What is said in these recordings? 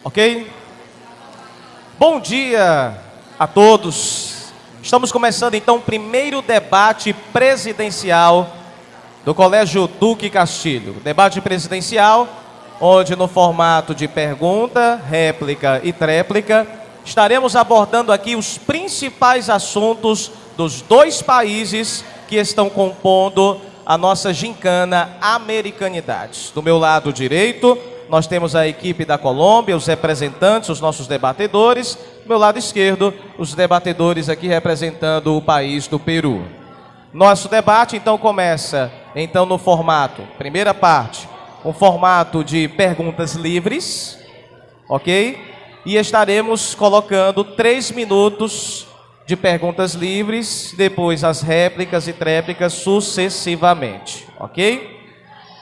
Ok? Bom dia a todos. Estamos começando então o primeiro debate presidencial do Colégio Duque Castilho. Debate presidencial, onde no formato de pergunta, réplica e tréplica, estaremos abordando aqui os principais assuntos dos dois países que estão compondo a nossa gincana Americanidades. Do meu lado direito, nós temos a equipe da Colômbia, os representantes, os nossos debatedores. Do meu lado esquerdo, os debatedores aqui representando o país do Peru. Nosso debate, então, começa no formato, primeira parte, um formato de perguntas livres, ok? E estaremos colocando 3 minutos de perguntas livres, depois as réplicas e tréplicas sucessivamente, ok?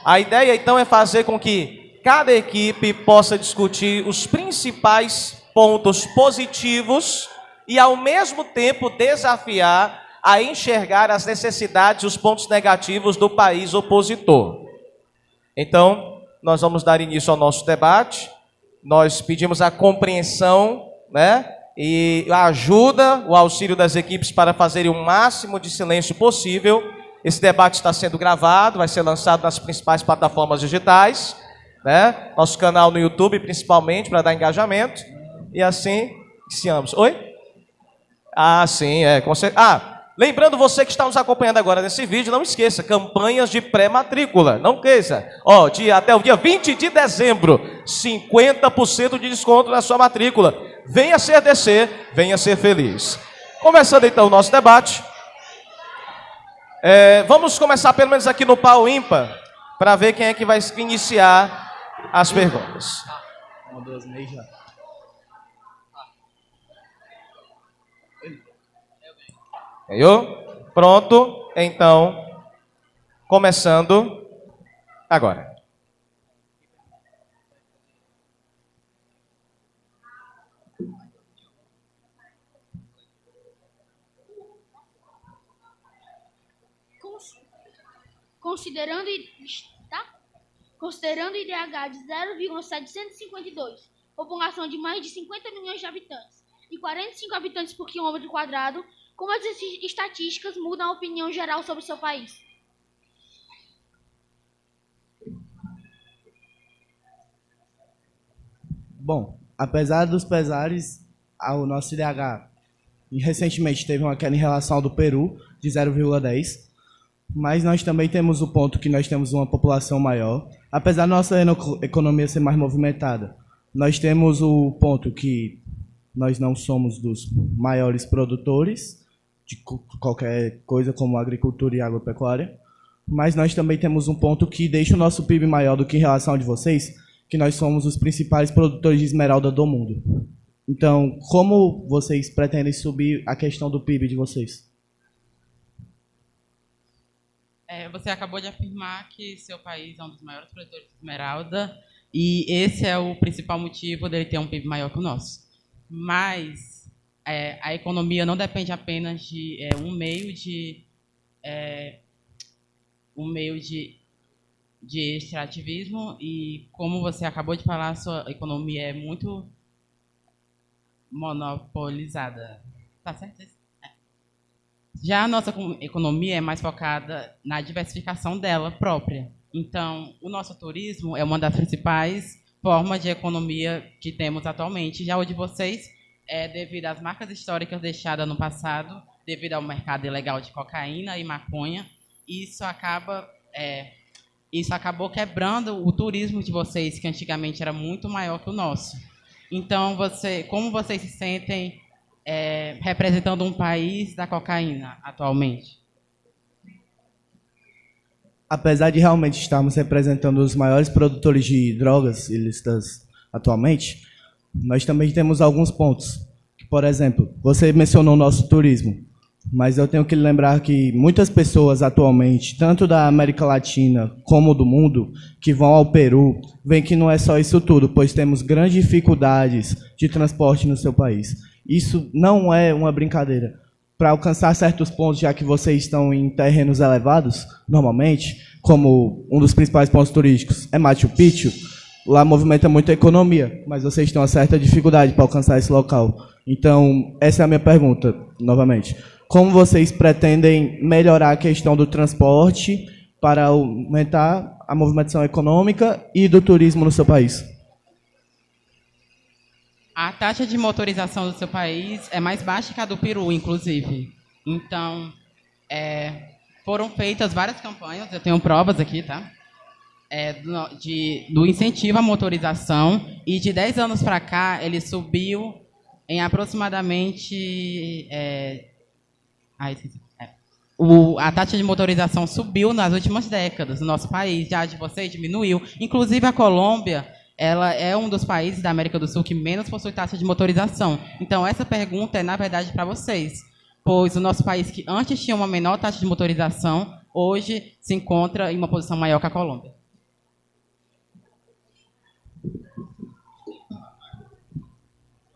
A ideia, então, é fazer com que cada equipe possa discutir os principais pontos positivos e, ao mesmo tempo, desafiar a enxergar as necessidades e os pontos negativos do país opositor. Então, nós vamos dar início ao nosso debate. Nós pedimos a compreensão, e a ajuda, o auxílio das equipes para fazerem o máximo de silêncio possível. Esse debate está sendo gravado, vai ser lançado nas principais plataformas digitais, nosso canal no YouTube, principalmente, para dar engajamento. E assim, iniciamos. Oi? Sim, com certeza. Lembrando você que está nos acompanhando agora nesse vídeo, não esqueça, campanhas de pré-matrícula. Não esqueça. Até o dia 20 de dezembro, 50% de desconto na sua matrícula. Venha ser DC, venha ser feliz. Começando então o nosso debate. Vamos começar pelo menos aqui no pau ímpar, para ver quem é que vai iniciar as perguntas. Ganhou? Pronto? Então, começando agora. Considerando IDH de 0,752, população de mais de 50 milhões de habitantes e 45 habitantes por quilômetro quadrado, como as estatísticas mudam a opinião geral sobre o seu país? Bom, apesar dos pesares, o nosso IDH recentemente teve uma queda em relação ao do Peru, de 0,10, mas nós também temos o ponto que nós temos uma população maior. Apesar da nossa economia ser mais movimentada, nós temos o ponto que nós não somos dos maiores produtores de qualquer coisa como agricultura e agropecuária, mas nós também temos um ponto que deixa o nosso PIB maior do que em relação ao de vocês, que nós somos os principais produtores de esmeralda do mundo. Então, como vocês pretendem subir a questão do PIB de vocês? Você acabou de afirmar que seu país é um dos maiores produtores de esmeralda e esse é o principal motivo dele ter um PIB maior que o nosso. Mas a economia não depende apenas de um meio de extrativismo e, como você acabou de falar, sua economia é muito monopolizada. Tá certo isso? Já a nossa economia é mais focada na diversificação dela própria. Então, o nosso turismo é uma das principais formas de economia que temos atualmente. Já o de vocês é devido às marcas históricas deixadas no passado, devido ao mercado ilegal de cocaína e maconha. Isso acabou quebrando o turismo de vocês, que antigamente era muito maior que o nosso. Então, como vocês se sentem representando um país da cocaína atualmente? Apesar de realmente estarmos representando os maiores produtores de drogas ilícitas atualmente, nós também temos alguns pontos. Por exemplo, você mencionou o nosso turismo, mas eu tenho que lembrar que muitas pessoas atualmente, tanto da América Latina como do mundo, que vão ao Peru, veem que não é só isso tudo, pois temos grandes dificuldades de transporte no seu país. Isso não é uma brincadeira. Para alcançar certos pontos, já que vocês estão em terrenos elevados, normalmente, como um dos principais pontos turísticos é Machu Picchu, lá movimenta muito a economia, mas vocês têm uma certa dificuldade para alcançar esse local. Então, essa é a minha pergunta, novamente. Como vocês pretendem melhorar a questão do transporte para aumentar a movimentação econômica e do turismo no seu país? A taxa de motorização do seu país é mais baixa que a do Peru, inclusive. Então, foram feitas várias campanhas, eu tenho provas aqui, tá? Do incentivo à motorização, e de 10 anos para cá, ele subiu em aproximadamente... a taxa de motorização subiu nas últimas décadas no nosso país, já de vocês diminuiu. Inclusive, a Colômbia, ela é um dos países da América do Sul que menos possui taxa de motorização. Então, essa pergunta é, na verdade, para vocês, pois o nosso país, que antes tinha uma menor taxa de motorização, hoje se encontra em uma posição maior que a Colômbia.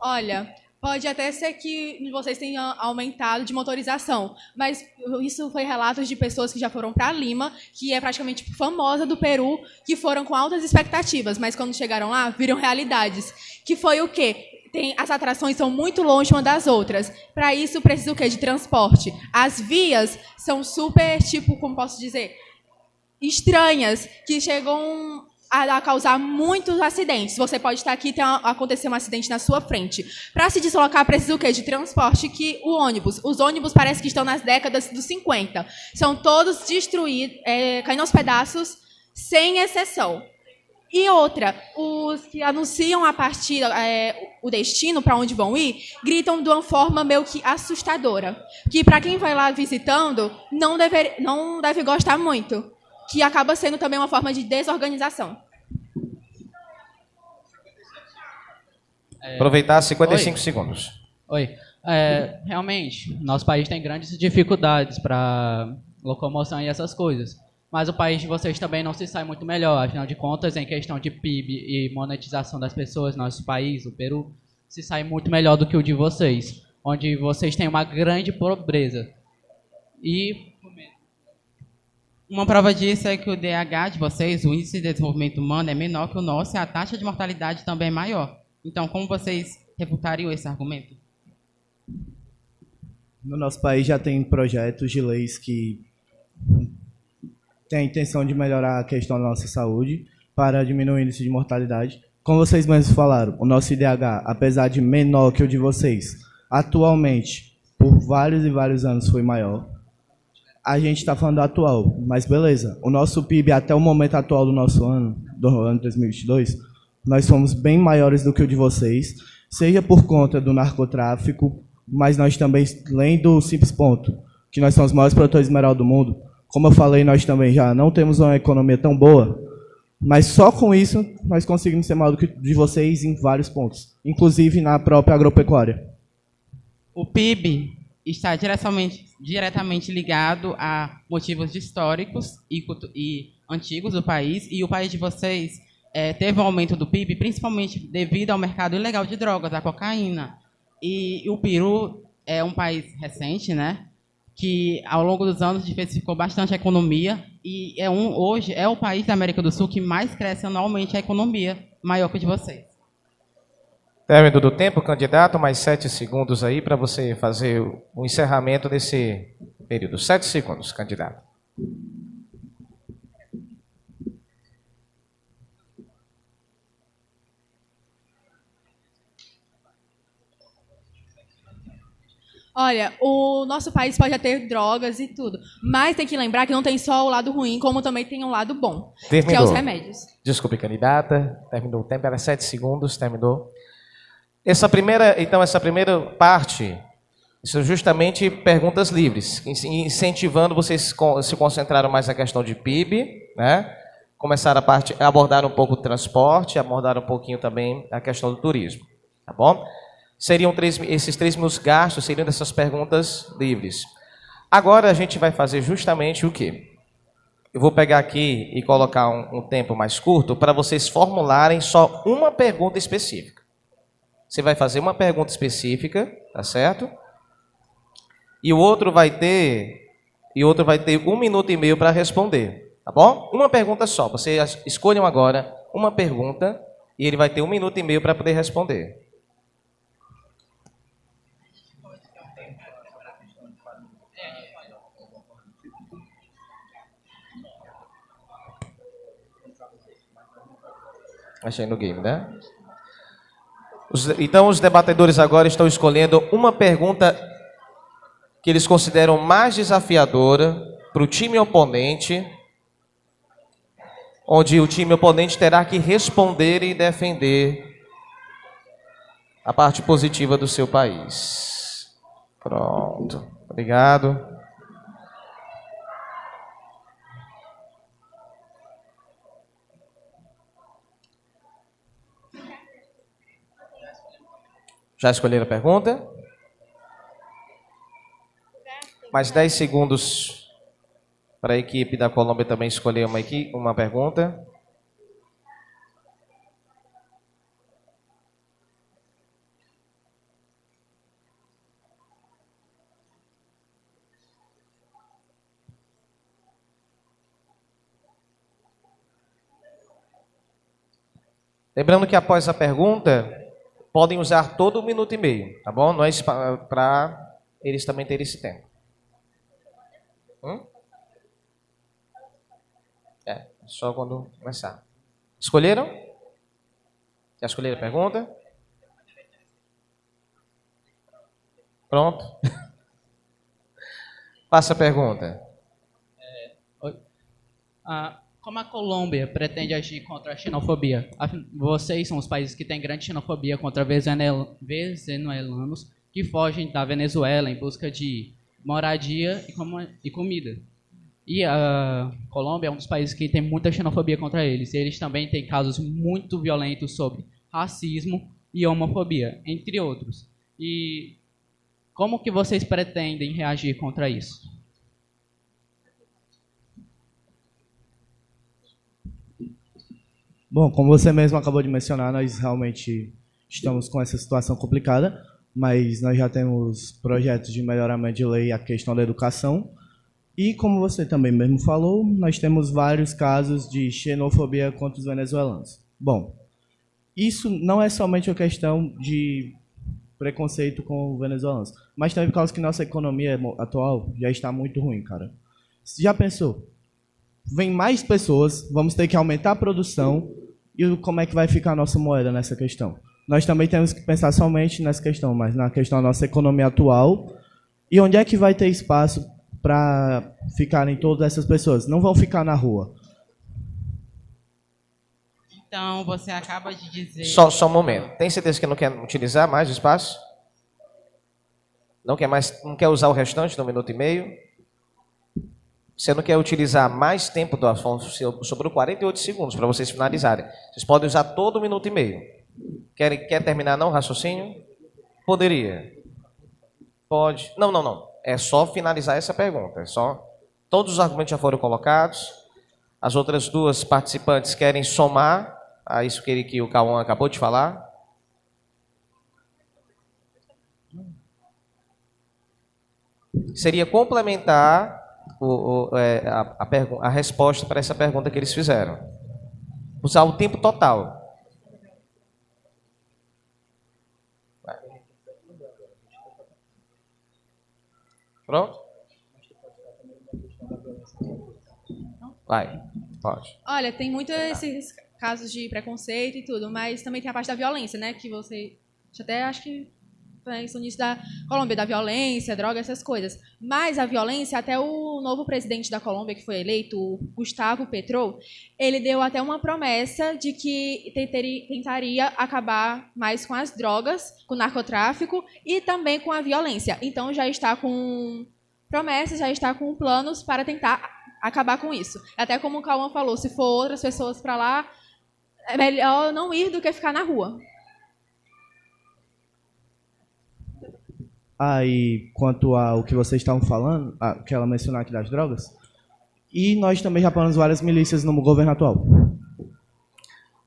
Olha, pode até ser que vocês tenham aumentado de motorização, mas isso foi relatos de pessoas que já foram para Lima, que é praticamente famosa do Peru, que foram com altas expectativas, mas quando chegaram lá, viram realidades. Que foi o quê? As atrações são muito longe uma das outras. Para isso, precisa o quê? De transporte. As vias são super, como posso dizer, estranhas, que chegam a causar muitos acidentes. Você pode estar aqui e acontecer um acidente na sua frente. Para se deslocar, precisa o quê? De transporte, que o ônibus. Os ônibus parece que estão nas décadas dos 50. São todos destruídos, caindo aos pedaços, sem exceção. E outra, os que anunciam a partida, o destino, para onde vão ir, gritam de uma forma meio que assustadora. Que, para quem vai lá visitando, não deve gostar muito. Que acaba sendo também uma forma de desorganização. Aproveitar 55 segundos. Oi. Realmente, nosso país tem grandes dificuldades para locomoção e essas coisas. Mas o país de vocês também não se sai muito melhor. Afinal de contas, em questão de PIB e monetização das pessoas, nosso país, o Peru, se sai muito melhor do que o de vocês, onde vocês têm uma grande pobreza. E uma prova disso é que o DH de vocês, o Índice de Desenvolvimento Humano, é menor que o nosso e a taxa de mortalidade também é maior. Então, como vocês refutariam esse argumento? No nosso país já tem projetos de leis que têm a intenção de melhorar a questão da nossa saúde para diminuir o índice de mortalidade. Como vocês mesmos falaram, o nosso IDH, apesar de menor que o de vocês, atualmente, por vários e vários anos foi maior. A gente está falando do atual, mas beleza. O nosso PIB até o momento atual do nosso ano, do ano 2022, nós somos bem maiores do que o de vocês, seja por conta do narcotráfico, mas nós também, além do simples ponto, que nós somos os maiores produtores de esmeralda do mundo, como eu falei, nós também já não temos uma economia tão boa, mas só com isso nós conseguimos ser maior do que o de vocês em vários pontos, inclusive na própria agropecuária. O PIB está diretamente ligado a motivos históricos e antigos do país, e o país de vocês teve um aumento do PIB, principalmente devido ao mercado ilegal de drogas, a cocaína. E o Peru é um país recente, né, que ao longo dos anos diversificou bastante a economia, e hoje é o país da América do Sul que mais cresce anualmente a economia, maior que o de vocês. Término do tempo, candidato, mais 7 segundos aí para você fazer o encerramento desse período. 7 segundos, candidato. Olha, o nosso país pode ter drogas e tudo, mas tem que lembrar que não tem só o lado ruim, como também tem um lado bom, Terminou. que é os remédios. Desculpe, candidata. Terminou o tempo, era 7 segundos, terminou. Essa primeira parte são justamente perguntas livres, incentivando vocês se concentraram mais na questão de PIB, né? Começaram a abordar um pouco o transporte, abordar um pouquinho também a questão do turismo, tá bom? Esses 3 mil gastos seriam dessas perguntas livres. Agora a gente vai fazer justamente o quê? Eu vou pegar aqui e colocar um tempo mais curto para vocês formularem só uma pergunta específica. Você vai fazer uma pergunta específica, tá certo? E o outro vai ter 1 minuto e meio para responder, tá bom? Uma pergunta só. Vocês escolham agora uma pergunta E ele vai ter 1 minuto e meio para poder responder. Achei no game, né? Então, os debatedores agora estão escolhendo uma pergunta que eles consideram mais desafiadora para o time oponente, onde o time oponente terá que responder e defender a parte positiva do seu país. Pronto. Obrigado. Já escolheram a pergunta? Mais 10 segundos para a equipe da Colômbia também escolher uma pergunta. Lembrando que após a pergunta, podem usar todo 1 minuto e meio, tá bom? Não é para eles também terem esse tempo. Só quando começar. Escolheram? Já escolheram a pergunta? Pronto. Passa a pergunta. Como a Colômbia pretende agir contra a xenofobia? Vocês são os países que têm grande xenofobia contra venezuelanos que fogem da Venezuela em busca de moradia e comida. E a Colômbia é um dos países que tem muita xenofobia contra eles. E eles também têm casos muito violentos sobre racismo e homofobia, entre outros. E como que vocês pretendem reagir contra isso? Bom, como você mesmo acabou de mencionar, nós realmente estamos com essa situação complicada, mas nós já temos projetos de melhoramento de lei, a questão da educação. E, como você também mesmo falou, nós temos vários casos de xenofobia contra os venezuelanos. Bom, isso não é somente uma questão de preconceito com os venezuelanos, mas também por causa que nossa economia atual já está muito ruim, cara. Você já pensou? Vem mais pessoas, vamos ter que aumentar a produção, e como é que vai ficar a nossa moeda nessa questão? Nós também temos que pensar somente nessa questão, mas na questão da nossa economia atual, e onde é que vai ter espaço para ficarem todas essas pessoas? Não vão ficar na rua. Então, você acaba de dizer... Só um momento. Tem certeza que não quer utilizar mais o espaço? Não quer usar o restante do 1 minuto e meio? Você não quer utilizar mais tempo do Afonso? Sobrou 48 segundos para vocês finalizarem. Vocês podem usar todo 1 minuto e meio. Quer terminar não o raciocínio? Poderia. Pode. Não. É só finalizar essa pergunta. Todos os argumentos já foram colocados. As outras duas participantes querem somar a isso que o Cauã acabou de falar. Seria complementar a resposta para essa pergunta que eles fizeram. Usar o tempo total. Pronto? Vai, pode. Olha, tem muito esses casos de preconceito e tudo, mas também tem a parte da violência, né? Que você até acho que pensam nisso da Colômbia, da violência, droga, essas coisas. Mas a violência, até o novo presidente da Colômbia, que foi eleito, o Gustavo Petro, ele deu até uma promessa de que tentaria acabar mais com as drogas, com o narcotráfico e também com a violência. Então já está com promessas, já está com planos para tentar acabar com isso. Até como o Cauã falou, se for outras pessoas para lá, é melhor não ir do que ficar na rua. E quanto ao que vocês estavam falando, que ela mencionou aqui das drogas, e nós também já falamos várias milícias no governo atual.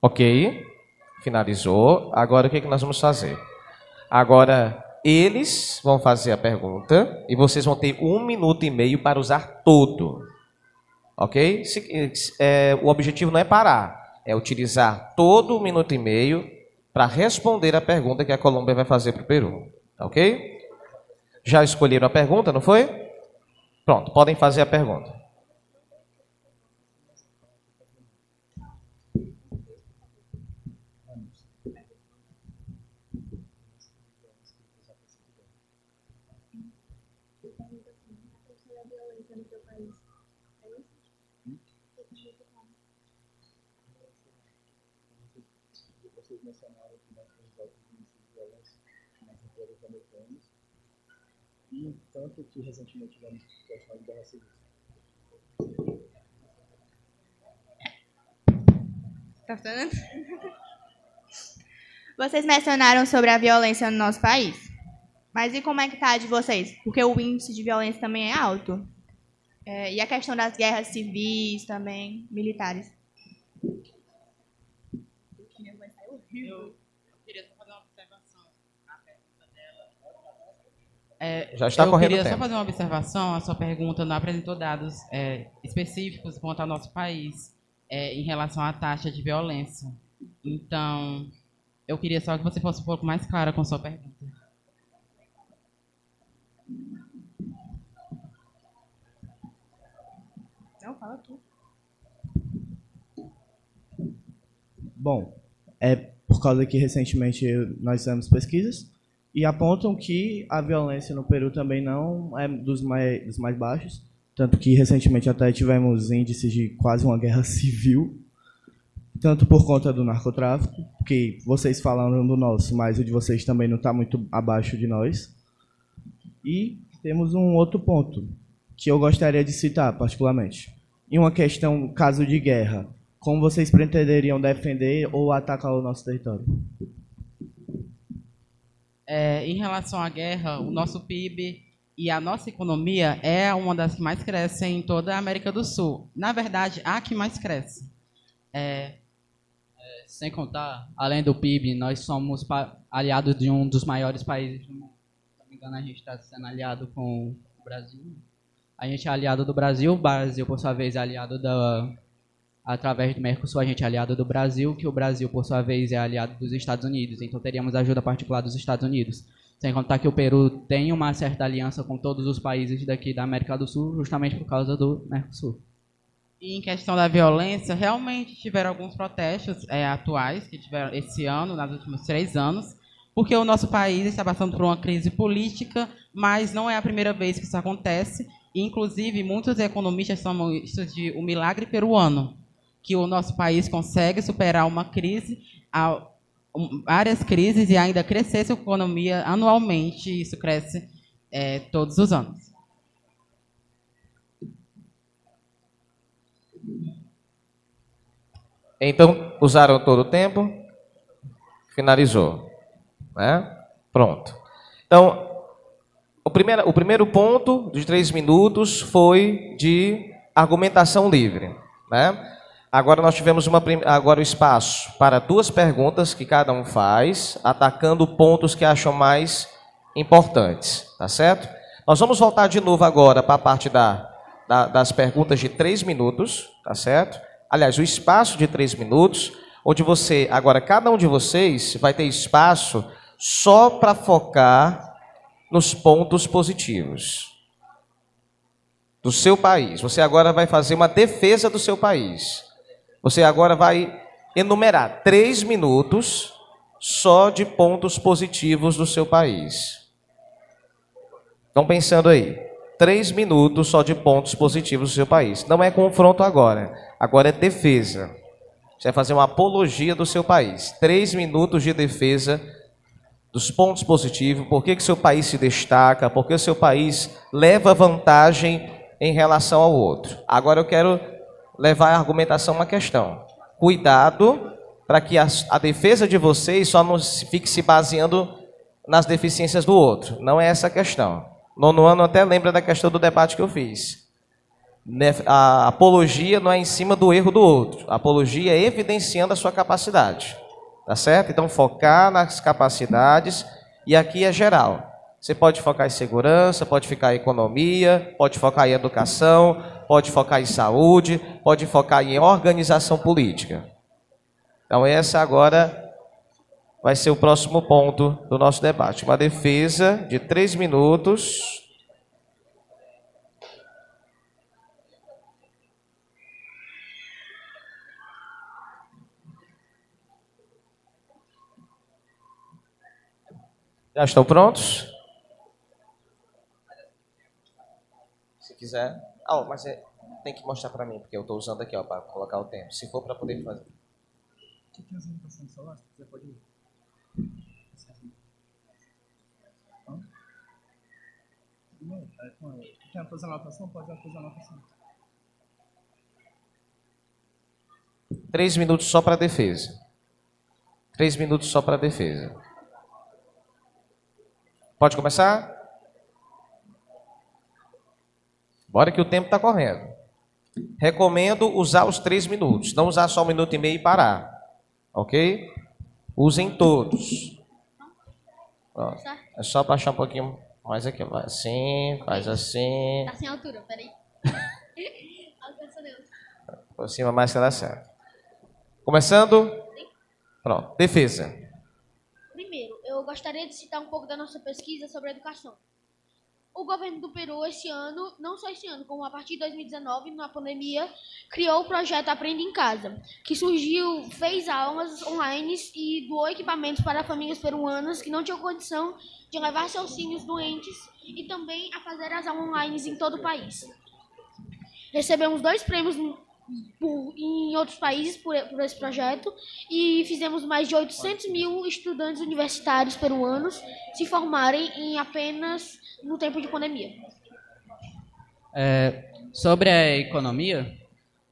Ok, finalizou. Agora o que nós vamos fazer? Agora eles vão fazer a pergunta e vocês vão ter 1 minuto e meio para usar todo. Ok? O objetivo não é parar. é utilizar todo 1 minuto e meio para responder a pergunta que a Colômbia vai fazer para o Peru. Tá ok? Já escolheram a pergunta, não foi? Pronto, podem fazer a pergunta. E tanto que recentemente tivemos questão de guerra civil. Tá funcionando? Vocês mencionaram sobre a violência no nosso país. Mas e como é que tá a de vocês? Porque o índice de violência também é alto. E a questão das guerras civis também, militares. Já está correndo o Eu queria tempo. só fazer uma observação. A sua pergunta não apresentou dados específicos quanto ao nosso país em relação à taxa de violência. Então, eu queria só que você fosse um pouco mais clara com a sua pergunta. Não, fala tu. Bom, é por causa que recentemente nós fizemos pesquisas e apontam que a violência no Peru também não é dos mais baixos, tanto que recentemente até tivemos índices de quase uma guerra civil, tanto por conta do narcotráfico, que vocês falaram do nosso, mas o de vocês também não está muito abaixo de nós. E temos um outro ponto que eu gostaria de citar particularmente. Em uma questão, caso de guerra, como vocês pretenderiam defender ou atacar o nosso território? Em relação à guerra, o nosso PIB e a nossa economia é uma das que mais crescem em toda a América do Sul. Na verdade, a que mais cresce. Sem contar, além do PIB, nós somos aliados de um dos maiores países do mundo. Se não me engano, a gente está sendo aliado com o Brasil. A gente é aliado do Brasil, o Brasil, por sua vez, é aliado através do Mercosul, a gente é aliado do Brasil, que o Brasil, por sua vez, é aliado dos Estados Unidos. Então, teríamos ajuda particular dos Estados Unidos. Sem contar que o Peru tem uma certa aliança com todos os países daqui da América do Sul, justamente por causa do Mercosul. E em questão da violência, realmente tiveram alguns protestos atuais, que tiveram esse ano, nos últimos 3 anos, porque o nosso país está passando por uma crise política, mas não é a primeira vez que isso acontece. Inclusive, muitos economistas chamam isso de o milagre peruano, que o nosso país consegue superar uma crise, várias crises e ainda crescer sua economia anualmente. Isso cresce todos os anos. Então, usaram todo o tempo? Finalizou. Né? Pronto. Então, o primeiro ponto de 3 minutos foi de argumentação livre. Né? Agora nós tivemos agora o espaço para 2 perguntas que cada um faz, atacando pontos que acham mais importantes. Tá certo? Nós vamos voltar de novo agora para a parte das perguntas de 3 minutos. Tá certo? Aliás, o espaço de 3 minutos, onde agora cada um de vocês vai ter espaço só para focar nos pontos positivos do seu país. Você agora vai fazer uma defesa do seu país. Você agora vai enumerar 3 minutos só de pontos positivos do seu país. Estão pensando aí? 3 minutos só de pontos positivos do seu país. Não é confronto agora. Agora é defesa. Você vai fazer uma apologia do seu país. 3 minutos de defesa dos pontos positivos. Por que seu país se destaca? Por que o seu país leva vantagem em relação ao outro? Agora eu quero levar a argumentação a uma questão. Cuidado para que a defesa de vocês só não fique se baseando nas deficiências do outro. Não é essa a questão. Nono ano até lembra da questão do debate que eu fiz. A apologia não é em cima do erro do outro. A apologia é evidenciando a sua capacidade. Tá certo? Então, focar nas capacidades, e aqui é geral. Você pode focar em segurança, pode focar em economia, pode focar em educação, pode focar em saúde, pode focar em organização política. Então, essa agora vai ser o próximo ponto do nosso debate. Uma defesa de 3 minutos. Já estão prontos? Se quiser. Ah, mas tem que mostrar para mim, porque eu estou usando aqui para colocar o tempo. Se for para poder fazer. Tem as limitações do celular, se quiser pode ir. Quer fazer a anotação? Pode fazer a anotação. 3 minutos só para a defesa. 3 minutos só para a defesa. Pode começar? Bora que o tempo está correndo. Recomendo usar os 3 minutos. Não usar só 1 minuto e meio e parar. Ok? Usem todos. Ó, é só baixar um pouquinho mais aqui. Vai assim, faz assim. Tá sem altura, peraí. Alcança Deus. Por cima mais que dá certo. Começando? Pronto. Defesa. Primeiro, eu gostaria de citar um pouco da nossa pesquisa sobre educação. O governo do Peru, esse ano, não só esse ano, como a partir de 2019, na pandemia, criou o projeto Aprenda em Casa, que surgiu, fez aulas online e doou equipamentos para famílias peruanas que não tinham condição de levar seus filhos doentes e também a fazer as aulas online em todo o país. Recebemos 2 prêmios em outros países por esse projeto e fizemos mais de 800 mil estudantes universitários peruanos se formarem em apenas no tempo de pandemia. Sobre a economia,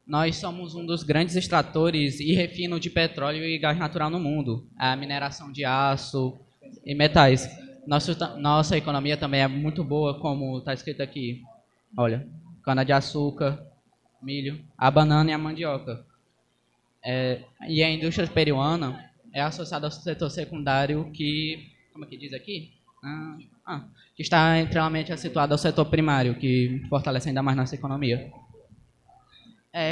nós somos um dos grandes extratores e refino de petróleo e gás natural no mundo. A mineração de aço e metais. Nossa economia também é muito boa, como está escrito aqui. Olha, cana-de-açúcar, milho, a banana e a mandioca. E a indústria peruana é associada ao setor secundário que, como é que diz aqui? Que está extremamente situado ao setor primário, que fortalece ainda mais nossa economia.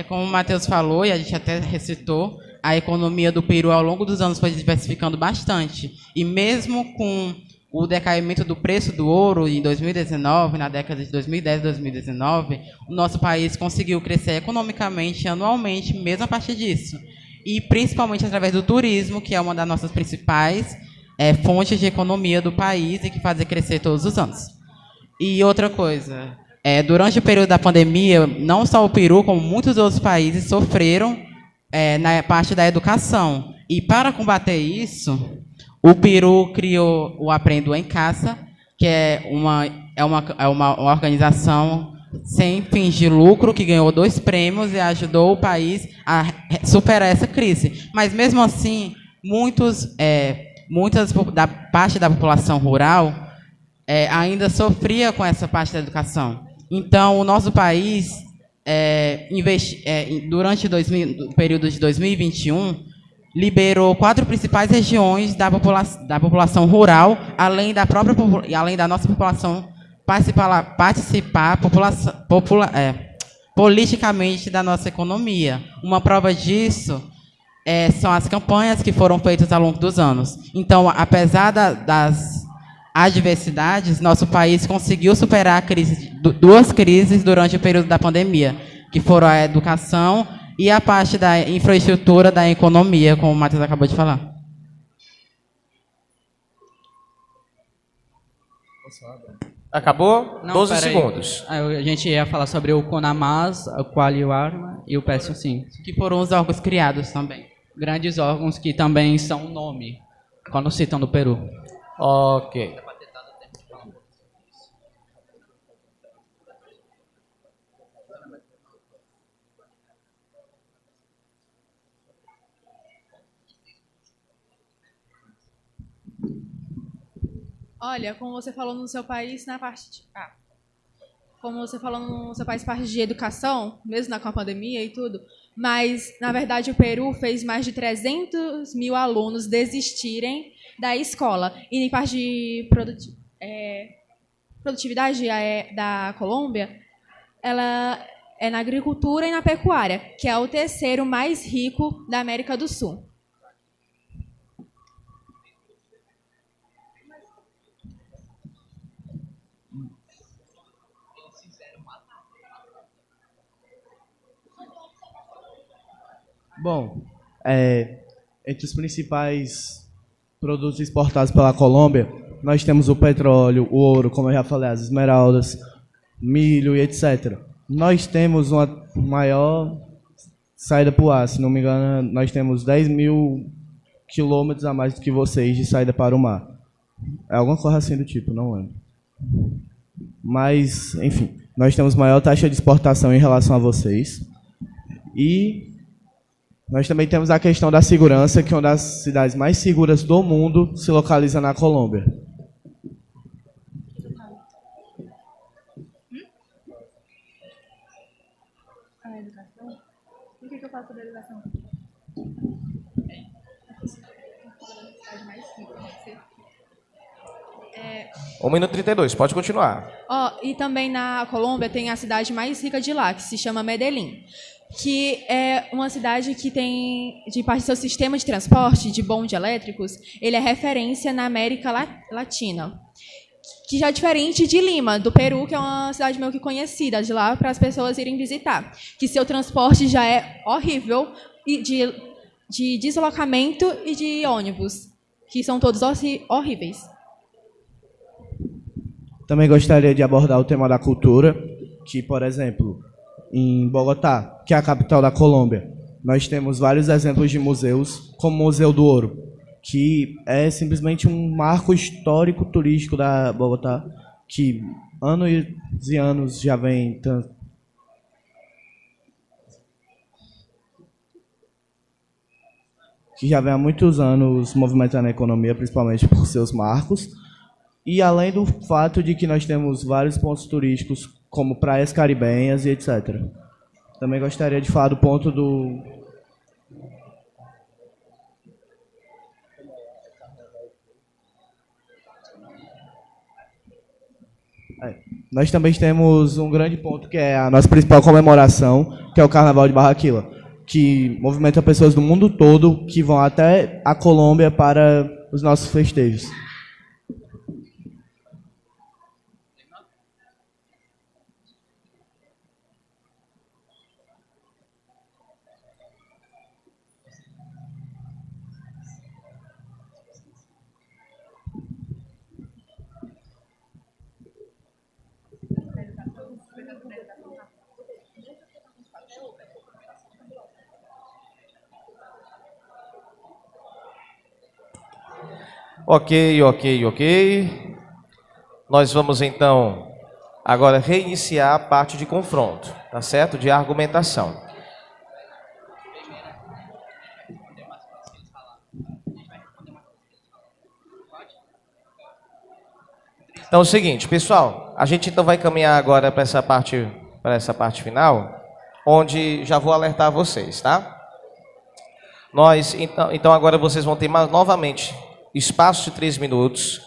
Como o Matheus falou, e a gente até recitou, a economia do Peru ao longo dos anos foi diversificando bastante. E mesmo com o decaimento do preço do ouro em 2019, na década de 2010 e 2019, o nosso país conseguiu crescer economicamente, anualmente, mesmo a partir disso. E principalmente através do turismo, que é uma das nossas principais fontes de economia do país e que faz crescer todos os anos. E outra coisa, durante o período da pandemia, não só o Peru, como muitos outros países sofreram na parte da educação. E para combater isso, o Peru criou o Aprendo em Casa, que é uma organização sem fins de lucro, que ganhou 2 prêmios e ajudou o país a superar essa crise. Mas, mesmo assim, muitas da parte da população rural ainda sofria com essa parte da educação. Então, o nosso país, durante o período de 2021, liberou 4 principais regiões da população rural, além da nossa população participar politicamente da nossa economia. Uma prova disso são as campanhas que foram feitas ao longo dos anos. Então, apesar das adversidades, nosso país conseguiu superar 2 crises durante o período da pandemia, que foram a educação e a parte da infraestrutura da economia, como o Matheus acabou de falar. Acabou? Não, 12 peraí. segundos. A gente ia falar sobre o CONAMAS, o Qualiarma e o PS5. Que foram os órgãos criados também. Grandes órgãos que também são um nome, quando citam no Peru. Ok. Olha, como você falou no seu país, na parte de... como você falou no seu país, parte de educação, mesmo com a pandemia e tudo, mas, na verdade, o Peru fez mais de 300 mil alunos desistirem da escola. E em parte de produtividade da Colômbia, ela é na agricultura e na pecuária, que é o terceiro mais rico da América do Sul. Bom, entre os principais produtos exportados pela Colômbia, nós temos o petróleo, o ouro, como eu já falei, as esmeraldas, milho e etc. Nós temos uma maior saída para o ar, se não me engano, nós temos 10.000 quilômetros a mais do que vocês de saída para o mar. É alguma coisa assim do tipo, não lembro. Mas, enfim, nós temos maior taxa de exportação em relação a vocês. E nós também temos a questão da segurança, que é uma das cidades mais seguras do mundo se localiza na Colômbia. A educação? O que eu faço sobre a educação? 1 minuto e 32, pode continuar. E também na Colômbia tem a cidade mais rica de lá, que se chama Medellín, que é uma cidade que tem, de parte do seu sistema de transporte, de bonde elétricos, ele é referência na América Latina. Que já é diferente de Lima, do Peru, que é uma cidade meio que conhecida de lá para as pessoas irem visitar. Que seu transporte já é horrível, e de deslocamento e de ônibus, que são todos horríveis. Também gostaria de abordar o tema da cultura, que, por exemplo, em Bogotá, que é a capital da Colômbia, nós temos vários exemplos de museus, como o Museu do Ouro, que é simplesmente um marco histórico turístico da Bogotá, que anos e anos já vem há muitos anos movimentando a economia, principalmente por seus marcos. E além do fato de que nós temos vários pontos turísticos, como praias caribenhas e etc. Também gostaria de falar do ponto do... Nós também temos um grande ponto, que é a nossa principal comemoração, que é o Carnaval de Barranquilla, que movimenta pessoas do mundo todo que vão até a Colômbia para os nossos festejos. Ok. Nós vamos, então, agora reiniciar a parte de confronto, tá certo? De argumentação. Então é o seguinte, pessoal, a gente então vai caminhar agora para essa parte final, onde já vou alertar vocês, tá? Então agora vocês vão ter novamente espaço de 3 minutos,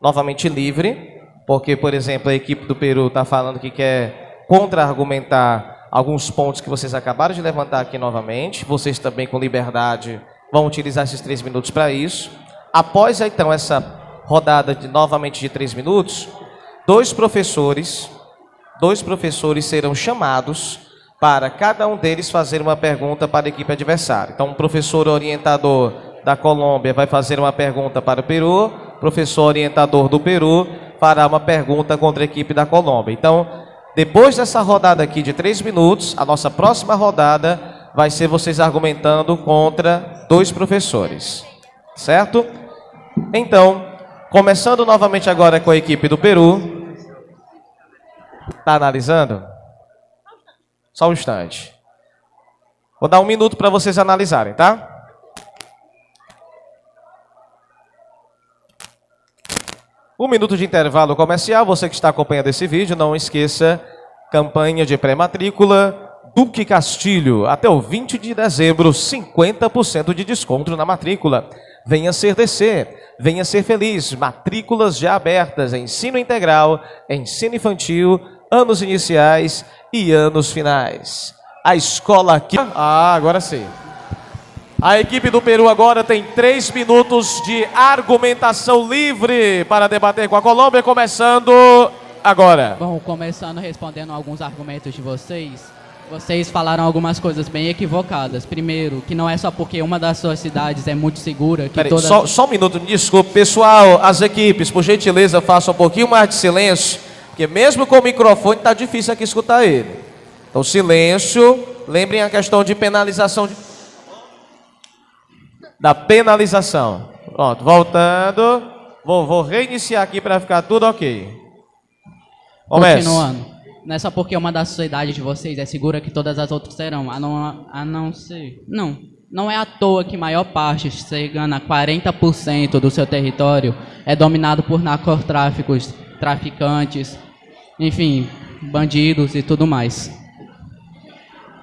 novamente livre, porque, por exemplo, a equipe do Peru está falando que quer contra-argumentar alguns pontos que vocês acabaram de levantar aqui novamente. Vocês também, com liberdade, vão utilizar esses 3 minutos para isso. Após, então, essa rodada novamente de 3 minutos, dois professores serão chamados para cada um deles fazer uma pergunta para a equipe adversária. Então, um professor orientador da Colômbia vai fazer uma pergunta para o Peru, professor orientador do Peru fará uma pergunta contra a equipe da Colômbia. Então, depois dessa rodada aqui de 3 minutos, a nossa próxima rodada vai ser vocês argumentando contra 2 professores, certo? Então, começando novamente agora com a equipe do Peru. Está analisando? Só um instante. Vou dar 1 minuto para vocês analisarem, tá? Um minuto de intervalo comercial. Você que está acompanhando esse vídeo, não esqueça, campanha de pré-matrícula Duque Castilho. Até o 20 de dezembro, 50% de desconto na matrícula. Venha ser DC, venha ser feliz. Matrículas já abertas, ensino integral, ensino infantil, anos iniciais e anos finais. A escola aqui... agora sim. A equipe do Peru agora tem 3 minutos de argumentação livre para debater com a Colômbia, começando agora. Bom, começando respondendo alguns argumentos de vocês, Vocês falaram algumas coisas bem equivocadas. Primeiro, que não é só porque uma das suas cidades é muito segura que Peraí, todas... só um minuto, me desculpe. Pessoal, as equipes, por gentileza, façam um pouquinho mais de silêncio, porque mesmo com o microfone está difícil aqui escutar ele. Então, silêncio. Lembrem a questão de penalização. Da penalização. Pronto, voltando. Vou reiniciar aqui para ficar tudo ok. Comece. Continuando. Não é só porque uma das cidades de vocês é segura que todas as outras serão. A não ser... Não é à toa que a maior parte, chegando a 40% do seu território, é dominado por narcotráficos, traficantes, enfim, bandidos e tudo mais.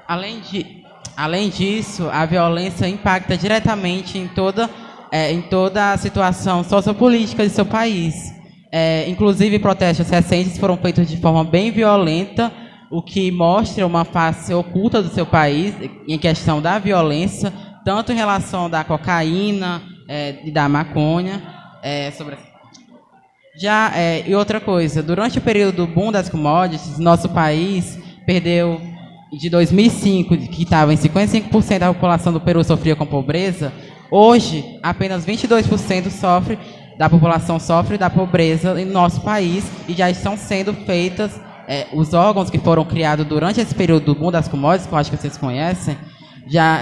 Além disso, a violência impacta diretamente em toda a situação sociopolítica de seu país. Inclusive, protestos recentes foram feitos de forma bem violenta, o que mostra uma face oculta do seu país em questão da violência, tanto em relação da cocaína e da maconha. E outra coisa, durante o período do boom das commodities, nosso país perdeu, de 2005, que estava em 55% da população do Peru sofria com pobreza, hoje apenas 22% da população sofre da pobreza no nosso país e já estão sendo feitas, os órgãos que foram criados durante esse período do boom das commodities, que eu acho que vocês conhecem, já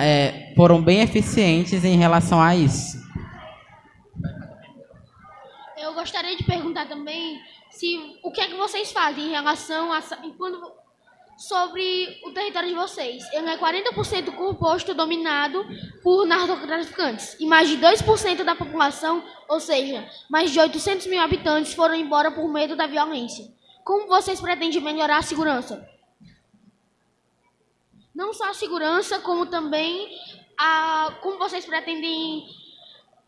foram bem eficientes em relação a isso. Eu gostaria de perguntar também o que é que vocês fazem em relação sobre o território de vocês. Ele é 40% composto, dominado por narcotraficantes. E mais de 2% da população, ou seja, mais de 800 mil habitantes, foram embora por medo da violência. Como vocês pretendem melhorar a segurança? Não só a segurança, como também como vocês pretendem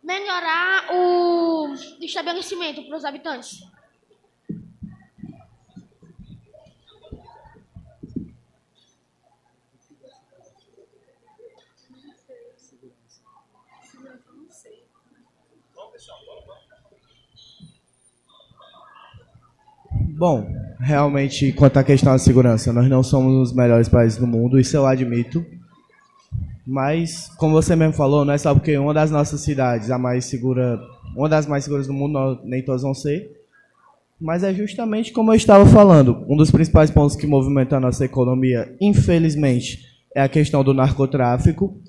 melhorar o estabelecimento para os habitantes? Bom, realmente, quanto à questão da segurança, nós não somos os melhores países do mundo, isso eu admito. Mas, como você mesmo falou, não é só porque uma das nossas cidades, uma das mais seguras do mundo, nem todas vão ser. Mas é justamente como eu estava falando, um dos principais pontos que movimentam a nossa economia, infelizmente, é a questão do narcotráfico.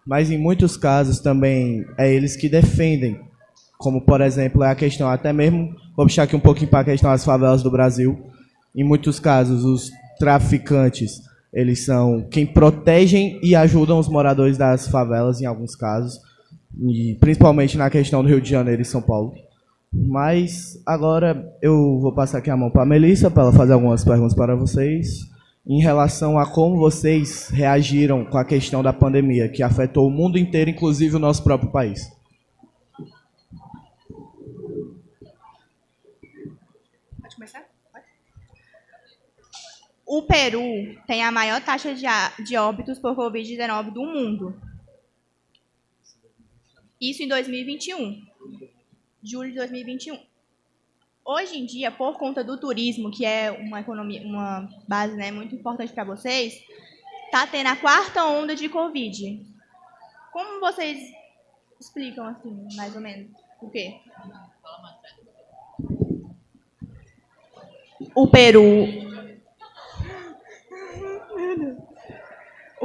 Mas, em muitos casos, também é eles que defendem. Como, por exemplo, é a questão, até mesmo, vou puxar aqui um pouquinho para a questão das favelas do Brasil. Em muitos casos, os traficantes, eles são quem protegem e ajudam os moradores das favelas, em alguns casos. E principalmente na questão do Rio de Janeiro e São Paulo. Mas, agora, eu vou passar aqui a mão para a Melissa, para ela fazer algumas perguntas para vocês. Em relação a como vocês reagiram com a questão da pandemia, que afetou o mundo inteiro, inclusive o nosso próprio país. O Peru tem a maior taxa de óbitos por Covid-19 do mundo. Isso em 2021. Julho de 2021. Hoje em dia, por conta do turismo, que é uma base, né, muito importante para vocês, está tendo a 4ª onda de Covid. Como vocês explicam, assim, mais ou menos? O quê? O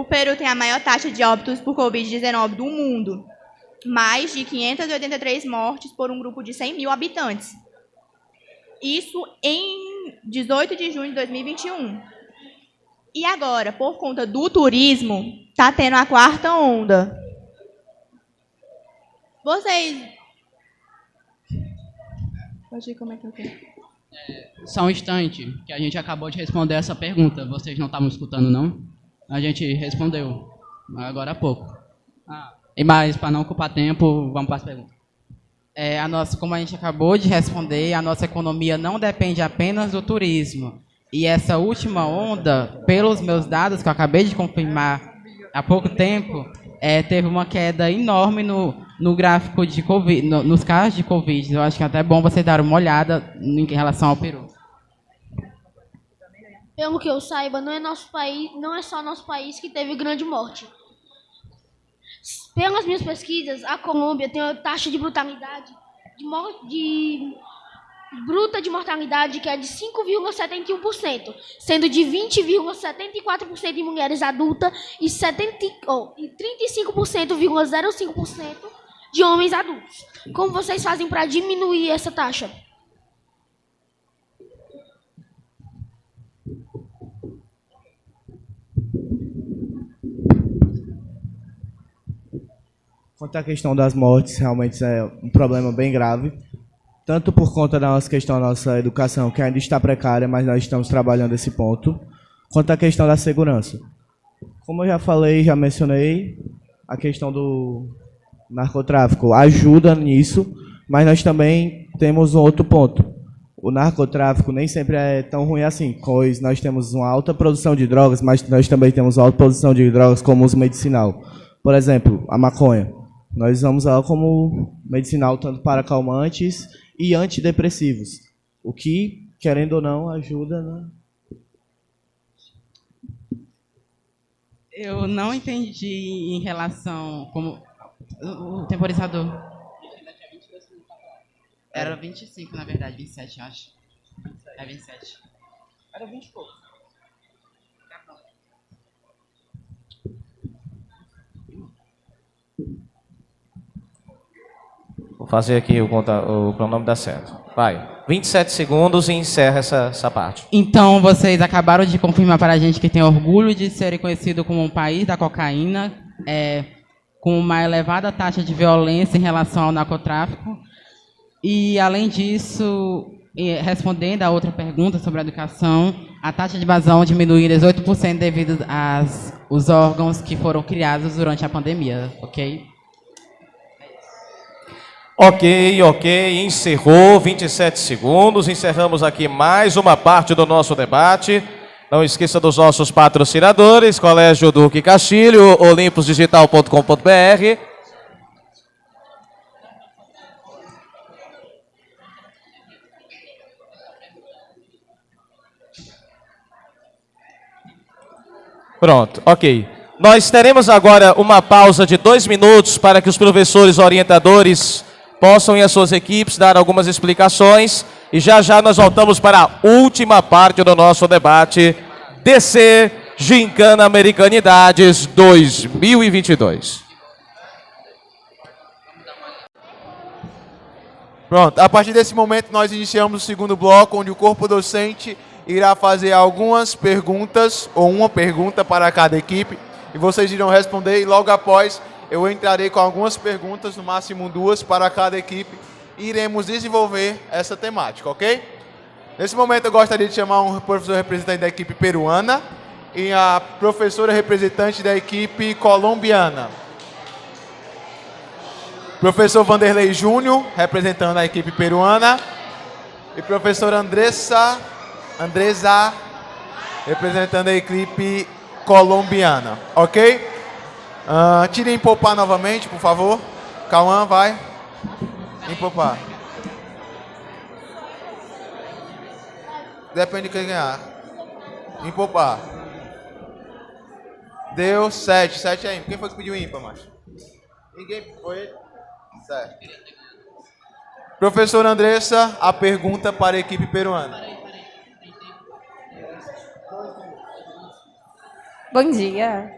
Peru tem a maior taxa de óbitos por Covid-19 do mundo. Mais de 583 mortes por um grupo de 100 mil habitantes. Isso em 18 de junho de 2021. E agora, por conta do turismo, está tendo a 4ª onda. Vocês... Pode ir, como é que eu quero? Só um instante, que a gente acabou de responder essa pergunta. Vocês não estavam escutando, não? A gente respondeu agora há pouco. E mais, para não ocupar tempo, vamos para as perguntas. Como a gente acabou de responder, a nossa economia não depende apenas do turismo. E essa última onda, pelos meus dados, que eu acabei de confirmar há pouco tempo, teve uma queda enorme no gráfico de Covid, nos casos de Covid. Eu acho que é até bom vocês darem uma olhada em relação ao Peru. Pelo que eu saiba, não é só nosso país que teve grande morte. Pelas minhas pesquisas, a Colômbia tem uma taxa de brutalidade bruta de mortalidade que é de 5,71%, sendo de 20,74% em mulheres adultas e 35,05% de homens adultos. Como vocês fazem para diminuir essa taxa? Quanto à questão das mortes, realmente é um problema bem grave, tanto por conta da nossa questão da nossa educação, que ainda está precária, mas nós estamos trabalhando esse ponto, quanto à questão da segurança. Como eu já falei, já mencionei, a questão do narcotráfico ajuda nisso, mas nós também temos um outro ponto. O narcotráfico nem sempre é tão ruim assim, pois nós temos uma alta produção de drogas, mas nós também temos uma alta produção de drogas como uso medicinal. Por exemplo, a maconha. Nós usamos ela como medicinal tanto para calmantes e antidepressivos, o que, querendo ou não, ajuda, né? Eu não entendi em relação como o temporizador. Era 25, na verdade, 27, eu acho. É 27. Era 20 e pouco. Vou fazer aqui o pronome dar certo. Vai. 27 segundos e encerra essa parte. Então, vocês acabaram de confirmar para a gente que tem orgulho de serem conhecidos como um país da cocaína, com uma elevada taxa de violência em relação ao narcotráfico. E, além disso, respondendo a outra pergunta sobre a educação, a taxa de evasão diminuiu 18% devido aos órgãos que foram criados durante a pandemia, ok? Ok, encerrou 27 segundos, encerramos aqui mais uma parte do nosso debate. Não esqueça dos nossos patrocinadores, Colégio Duque Castilho, olympusdigital.com.br. Pronto, ok. Nós teremos agora uma pausa de 2 minutos para que os professores orientadores possam e as suas equipes dar algumas explicações. E já já nós voltamos para a última parte do nosso debate. DC Gincana Americanidades 2022. Pronto, a partir desse momento nós iniciamos o segundo bloco, onde o corpo docente irá fazer algumas perguntas, ou uma pergunta para cada equipe, e vocês irão responder, e logo após eu entrarei com algumas perguntas, no máximo 2 para cada equipe, e iremos desenvolver essa temática, ok? Nesse momento eu gostaria de chamar um professor representante da equipe peruana e a professora representante da equipe colombiana. Professor Vanderlei Júnior, representando a equipe peruana, e professora Andresa, representando a equipe colombiana, ok? Tirem empopar novamente, por favor. Cauã, vai. Empopar. Depende de quem ganhar. Empopar. Deu 7. 7 é ímpar. Quem foi que pediu ímpar, macho? Ninguém foi. Certo. Professora Andressa, a pergunta para a equipe peruana. Bom dia.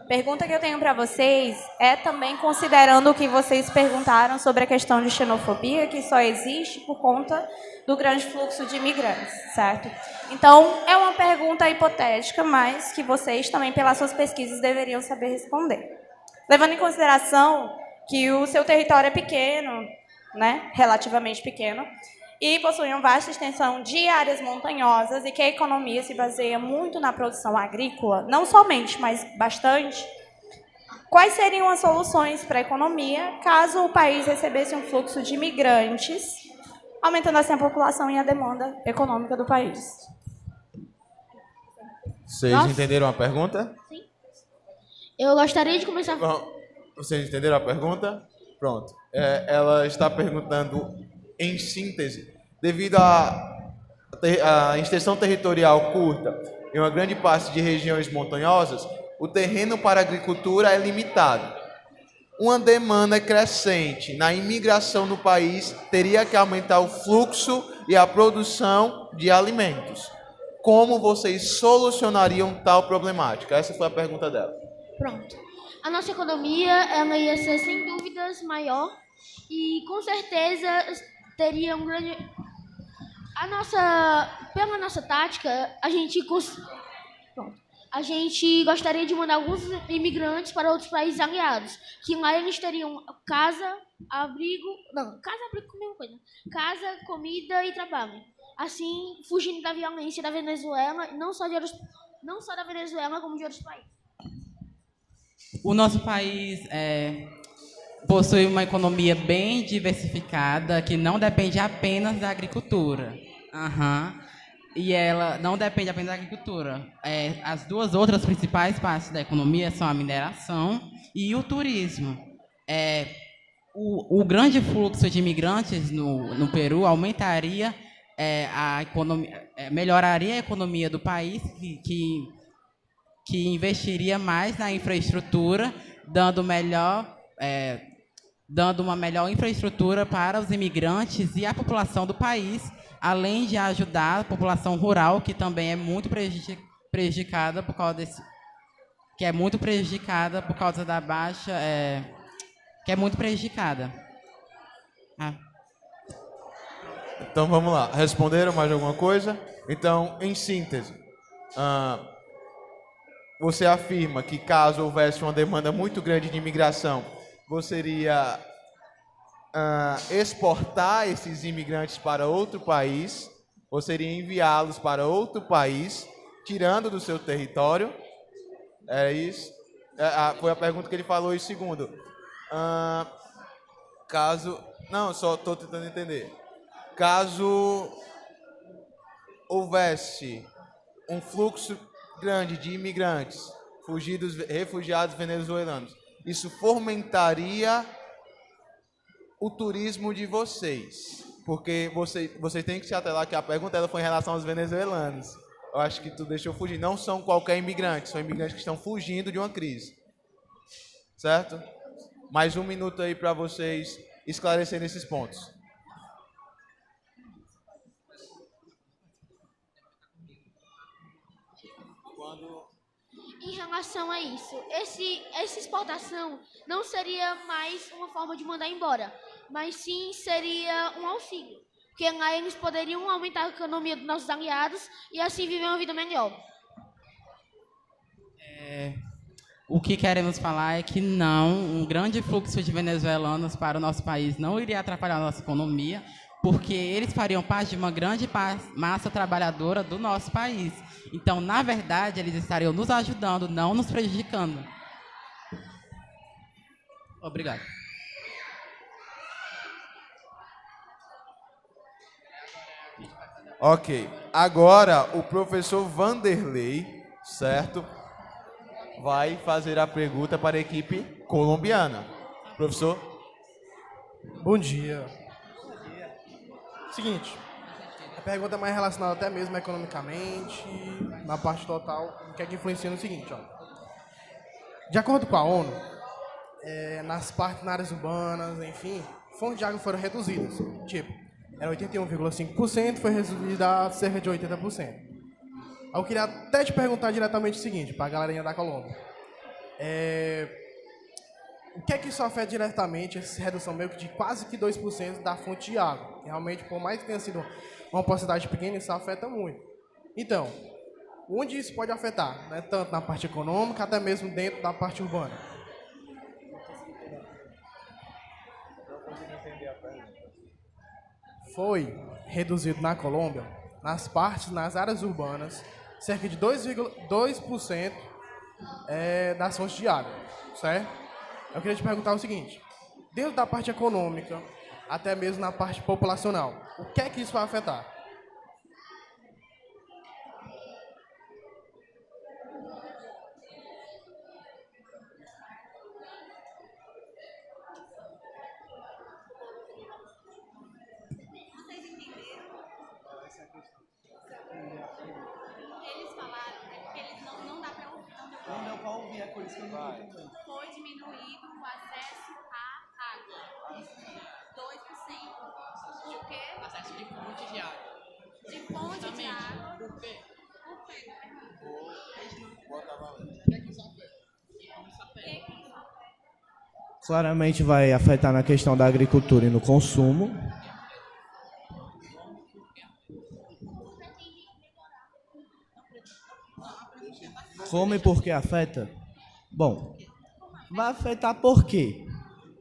Pergunta que eu tenho para vocês é também considerando o que vocês perguntaram sobre a questão de xenofobia, que só existe por conta do grande fluxo de imigrantes, certo? Então, é uma pergunta hipotética, mas que vocês também, pelas suas pesquisas, deveriam saber responder. Levando em consideração que o seu território é pequeno, né, relativamente pequeno, e possui uma vasta extensão de áreas montanhosas e que a economia se baseia muito na produção agrícola, não somente, mas bastante, quais seriam as soluções para a economia caso o país recebesse um fluxo de imigrantes, aumentando assim a população e a demanda econômica do país? Vocês entenderam a pergunta? Sim. Eu gostaria de começar... Bom, vocês entenderam a pergunta? Pronto. Ela está perguntando, em síntese, devido a extensão territorial curta e uma grande parte de regiões montanhosas, o terreno para a agricultura é limitado. Uma demanda crescente na imigração no país teria que aumentar o fluxo e a produção de alimentos. Como vocês solucionariam tal problemática? Essa foi a pergunta dela. Pronto. A nossa economia ela ia ser, sem dúvidas, maior e, com certeza, teria um grande... Pela nossa tática, a gente gostaria de mandar alguns imigrantes para outros países aliados, que lá eles teriam casa, abrigo... Não, casa, abrigo é a mesma coisa. Casa, comida e trabalho. Assim, fugindo da violência da Venezuela, não só da Venezuela, como de outros países. O nosso país possui uma economia bem diversificada, que não depende apenas da agricultura. E ela não depende apenas da agricultura. As duas outras principais partes da economia são a mineração e o turismo. O grande fluxo de imigrantes no Peru aumentaria a economia, melhoraria a economia do país, que investiria mais na infraestrutura, dando uma melhor infraestrutura para os imigrantes e a população do país, além de ajudar a população rural, que também é muito prejudicada por causa da baixa, que é muito prejudicada. Então vamos lá. Responderam mais alguma coisa? Então, em síntese, você afirma que caso houvesse uma demanda muito grande de imigração, você iria exportar esses imigrantes para outro país, você iria enviá-los para outro país, tirando do seu território. É isso? Foi a pergunta que ele falou. E segundo, não, só estou tentando entender. Caso houvesse um fluxo grande de imigrantes, refugiados venezuelanos, isso fomentaria o turismo de vocês, porque vocês têm que se atelar que a pergunta ela foi em relação aos venezuelanos. Eu acho que tu deixou fugir. Não são qualquer imigrante, são imigrantes que estão fugindo de uma crise. Certo? Mais um minuto aí para vocês esclarecerem esses pontos. Em relação a isso, essa exportação não seria mais uma forma de mandar embora, mas sim seria um auxílio, porque lá eles poderiam aumentar a economia dos nossos aliados e assim viver uma vida melhor. O que queremos falar é que um grande fluxo de venezuelanos para o nosso país não iria atrapalhar a nossa economia, porque eles fariam parte de uma grande massa trabalhadora do nosso país. Então, na verdade, eles estariam nos ajudando, não nos prejudicando. Obrigado. Ok. Agora, o professor Vanderlei, certo, vai fazer a pergunta para a equipe colombiana. Professor? Bom dia. Seguinte, a pergunta é mais relacionada até mesmo economicamente, na parte total, o que é que influencia no seguinte, ó. De acordo com a ONU, nas áreas urbanas, enfim, fontes de água foram reduzidas. Tipo, era 81,5%, foi reduzida a cerca de 80%. Eu queria até te perguntar diretamente o seguinte, para a galerinha da Colômbia. O que é que isso afeta diretamente, essa redução meio que de quase que 2% da fonte de água? Realmente, por mais que tenha sido uma porcentagem pequena, isso afeta muito. Então, onde isso pode afetar? Né? Tanto na parte econômica, até mesmo dentro da parte urbana. Foi reduzido na Colômbia, nas áreas urbanas, cerca de 2,2% das fontes de água, certo? Eu queria te perguntar o seguinte, dentro da parte econômica, até mesmo na parte populacional, o que é que isso vai afetar? Foi diminuído o acesso à água. 2%. Por quê? Acesso de fontes de água. De fonte de água. Por quê? Por quê? Claramente vai afetar na questão da agricultura e no consumo. Como e por que afeta? Bom, vai afetar por quê?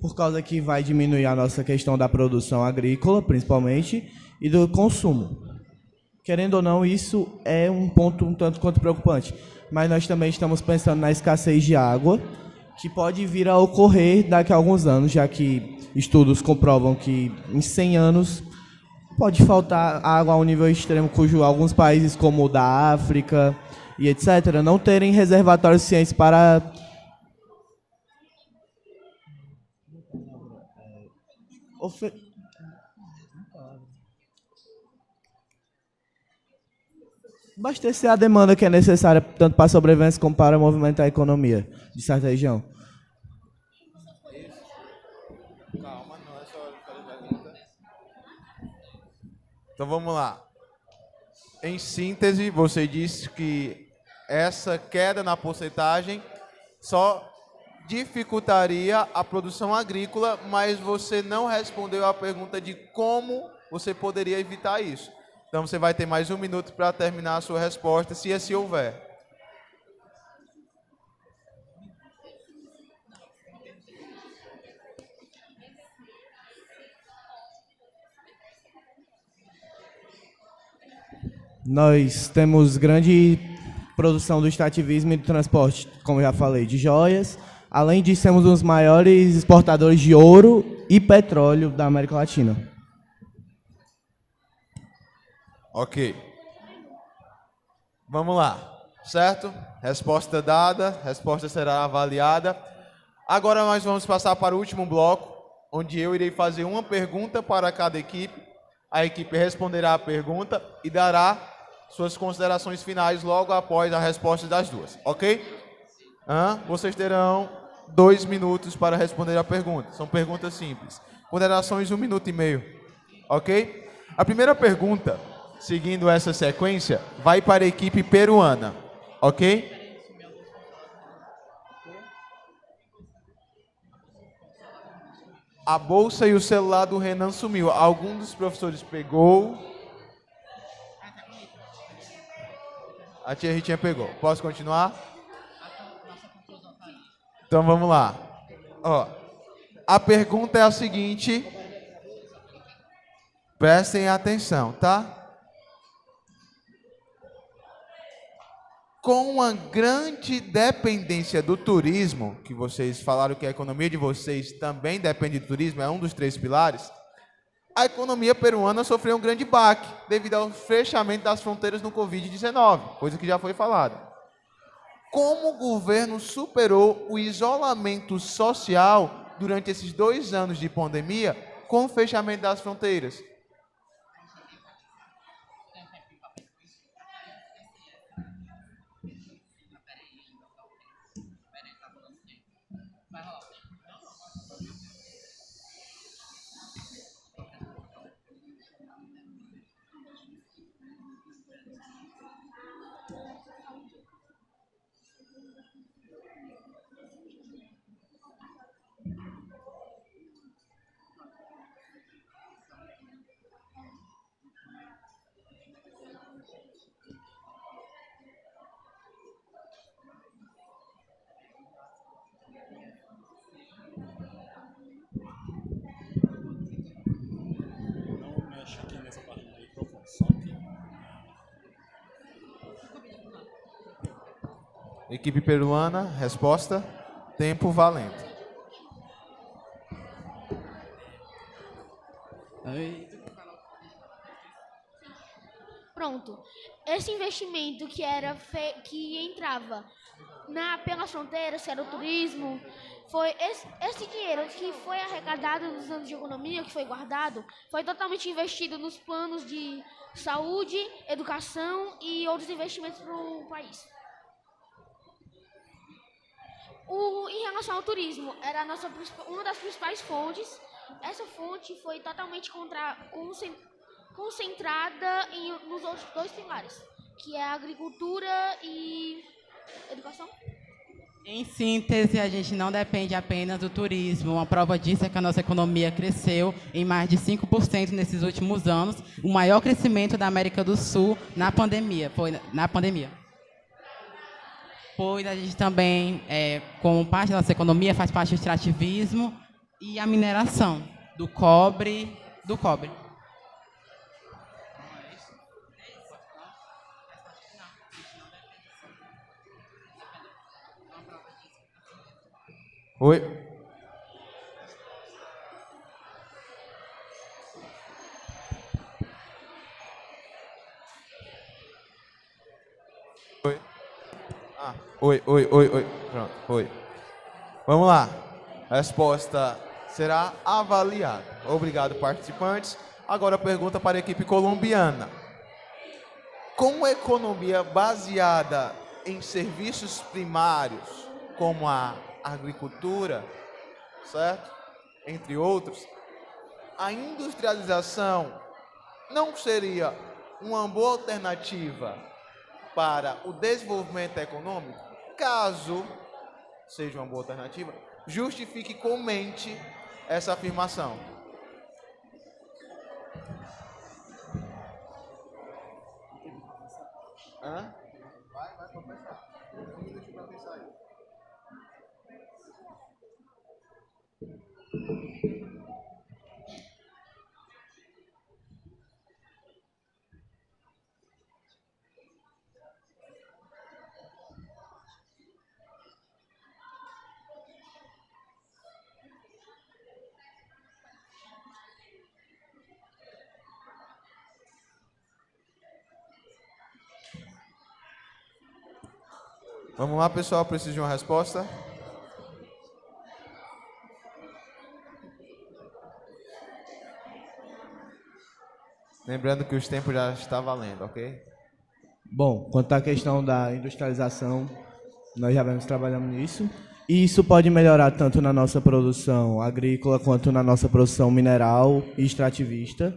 Por causa que vai diminuir a nossa questão da produção agrícola, principalmente, e do consumo. Querendo ou não, isso é um ponto um tanto quanto preocupante. Mas nós também estamos pensando na escassez de água, que pode vir a ocorrer daqui a alguns anos, já que estudos comprovam que em 100 anos pode faltar água a um nível extremo, cujo alguns países, como o da África e etc., não terem reservatórios suficientes para abastecer a demanda que é necessária tanto para a sobrevivência como para movimentar a economia de certa região. Calma, não é só fazer pergunta. Então vamos lá. Em síntese, você disse que essa queda na porcentagem só dificultaria a produção agrícola, mas você não respondeu à pergunta de como você poderia evitar isso. Então você vai ter mais 1 minuto para terminar a sua resposta, se assim houver. Nós temos grande produção do extrativismo e do transporte, como já falei, de joias. Além disso, temos os maiores exportadores de ouro e petróleo da América Latina. Ok. Vamos lá, certo? Resposta dada, resposta será avaliada. Agora nós vamos passar para o último bloco, onde eu irei fazer uma pergunta para cada equipe. A equipe responderá a pergunta e dará suas considerações finais logo após a resposta das duas, ok? Vocês terão 2 minutos para responder a pergunta. São perguntas simples. Considerações 1 minuto e meio, ok? A primeira pergunta, seguindo essa sequência, vai para a equipe peruana, ok? A bolsa e o celular do Renan sumiu. Algum dos professores pegou? A tia Ritinha pegou. Posso continuar? Então vamos lá. A pergunta é a seguinte. Prestem atenção, tá? Com a grande dependência do turismo, que vocês falaram que a economia de vocês também depende do turismo, é um dos 3 pilares, a economia peruana sofreu um grande baque devido ao fechamento das fronteiras no Covid-19, coisa que já foi falada. Como o governo superou o isolamento social durante esses 2 anos de pandemia com o fechamento das fronteiras? Equipe peruana, resposta, tempo valendo. Pronto. Esse investimento que entrava pelas fronteiras, que era o turismo, foi esse dinheiro que foi arrecadado nos anos de economia, que foi guardado, foi totalmente investido nos planos de saúde, educação e outros investimentos para o país. Em relação ao turismo, era uma das principais fontes. Essa fonte foi totalmente concentrada nos outros dois pilares, que é a agricultura e educação. Em síntese, a gente não depende apenas do turismo. Uma prova disso é que a nossa economia cresceu em mais de 5% nesses últimos anos, o maior crescimento da América do Sul na pandemia. Pois a gente também, como parte da nossa economia, faz parte do extrativismo e a mineração do cobre. Oi. Oi. Oi. Pronto, oi. Vamos lá. A resposta será avaliada. Obrigado, participantes. Agora a pergunta para a equipe colombiana. Com a economia baseada em serviços primários, como a agricultura, certo? Entre outros, a industrialização não seria uma boa alternativa para o desenvolvimento econômico? Caso seja uma boa alternativa, justifique e comente essa afirmação. Hã? Vai para pensar. Um minuto para pensar aí. Vamos lá, pessoal, preciso de uma resposta. Lembrando que os tempos já estão valendo, ok? Bom, quanto à questão da industrialização, nós já vemos trabalhando nisso. E isso pode melhorar tanto na nossa produção agrícola quanto na nossa produção mineral e extrativista.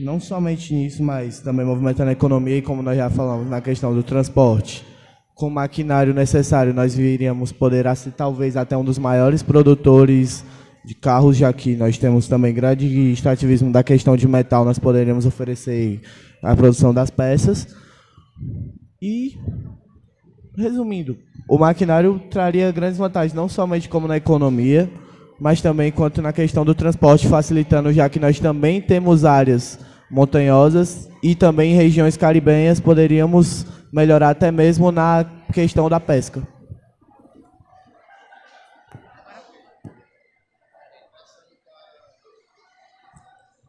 Não somente nisso, mas também movimentando a economia e, como nós já falamos, na questão do transporte. Com o maquinário necessário, nós iríamos poder ser talvez até um dos maiores produtores de carros, já que nós temos também grande extrativismo da questão de metal, nós poderíamos oferecer a produção das peças. E, resumindo, o maquinário traria grandes vantagens, não somente como na economia, mas também quanto na questão do transporte, facilitando, já que nós também temos áreas montanhosas e também em regiões caribenhas poderíamos melhorar até mesmo na questão da pesca.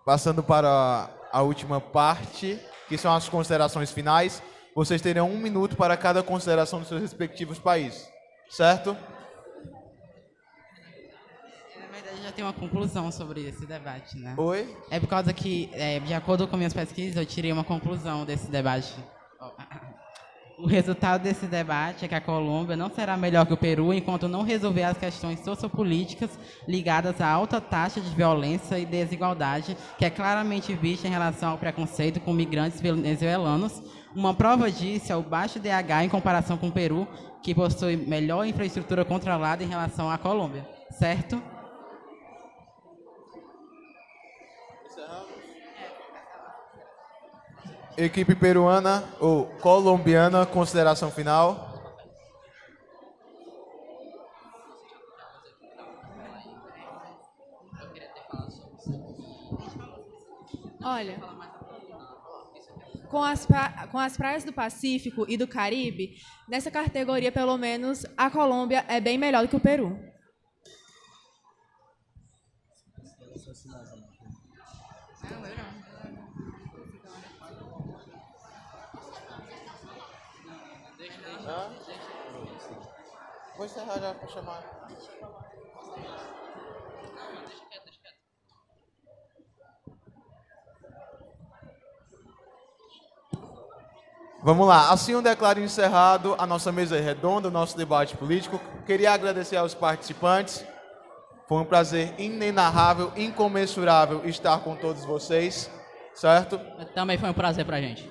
Passando para a última parte, que são as considerações finais. Vocês terão 1 minuto para cada consideração dos seus respectivos países, certo? Na verdade, já tem uma conclusão sobre esse debate, né? Oi? É por causa que, de acordo com minhas pesquisas, eu tirei uma conclusão desse debate. O resultado desse debate é que a Colômbia não será melhor que o Peru enquanto não resolver as questões sociopolíticas ligadas à alta taxa de violência e desigualdade, que é claramente vista em relação ao preconceito com migrantes venezuelanos. Uma prova disso é o baixo DH em comparação com o Peru, que possui melhor infraestrutura controlada em relação à Colômbia. Certo? Equipe peruana ou colombiana, consideração final. Olha, com as praias do Pacífico e do Caribe, nessa categoria, pelo menos, a Colômbia é bem melhor do que o Peru. Vou encerrar já para chamar. Vamos lá, assim eu declaro encerrado a nossa mesa redonda, o nosso debate político. Queria agradecer aos participantes. Foi um prazer inenarrável, incomensurável estar com todos vocês, certo? Também foi um prazer pra gente.